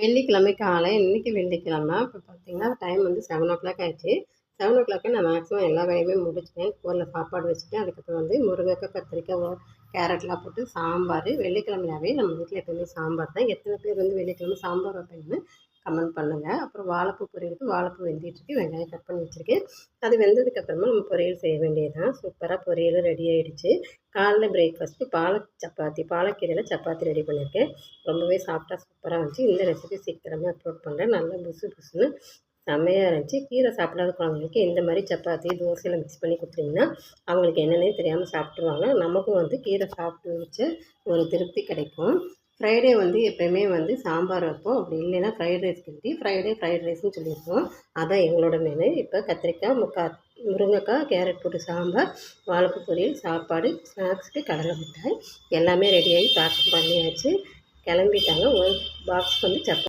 வெள்ளிக்கிழமை காலை இன்றைக்கி வெள்ளிக்கிழமை இப்போ பார்த்தீங்கன்னா டைம் வந்து 7:00 ஆயிடுச்சு. 7:00 நான் மேக்ஸிமம் எல்லா வேலையுமே முடிச்சிட்டேன். குக்கரில் சாப்பாடு வச்சுட்டு அதுக்கப்புறம் வந்து முருங்கைக்காய், கத்திரிக்காய், கேரட்லாம் போட்டு சாம்பார். வெள்ளிக்கிழமையாவே நம்ம வீட்டில் எப்பவுமே சாம்பார் தான். எத்தனை பேர் வந்து வெள்ளிக்கிழமை சாம்பார் வைப்பீங்கன்னு கமெண்ட் பண்ணுங்கள். அப்புறம் வாழைப்பூ பொரியலுக்கு வாழைப்பூ வெந்துட்டுருக்கு, வெங்காயம் கட் பண்ணி வச்சுருக்கேன். அது வெந்ததுக்கப்புறமா நம்ம பொரியல் செய்ய வேண்டியது தான். சூப்பராக பொரியலும் ரெடி ஆகிடுச்சு. காலைல பிரேக்ஃபாஸ்ட்டு சப்பாத்தி, பாலக்கீரையில் சப்பாத்தி ரெடி பண்ணியிருக்கேன். ரொம்பவே சாஃப்டாக சூப்பராக இருந்துச்சு. இந்த ரெசிபி சீக்கிரமாக அப்லோட் பண்ணுறேன். நல்லா புசு புசுன்னு செம்மையாக இருந்துச்சு. கீரை சாப்பிடாத குழந்தைங்களுக்கு இந்த மாதிரி சப்பாத்தி, தோசையில் மிக்ஸ் பண்ணி கொடுத்தீங்கன்னா அவங்களுக்கு என்னென்னே தெரியாமல் சாப்பிட்ருவாங்க. நமக்கும் வந்து கீரை சாப்பிட்டு வச்ச ஒரு திருப்தி கிடைக்கும். ஃப்ரைடே வந்து எப்போயுமே வந்து சாம்பார் வைப்போம். அப்படி இல்லைன்னா ஃப்ரைட் ரைஸ் கிண்டி ஃப்ரைட் ரைஸ்னு சொல்லியிருக்கோம். அதான் எங்களோட மெனு. இப்போ கத்திரிக்காய், முருங்கைக்காய், கேரட் போட்டு சாம்பார், வாழைப்பூ பொரியல், சாப்பாடு, ஸ்நாக்ஸுக்கு கடலை மிட்டாய் எல்லாமே ரெடியாகி பேக்கிங் பண்ணியாச்சு. கிளம்பிட்டாங்க. ஒரு பாக்ஸ்க்கு வந்து சப்பாத்தி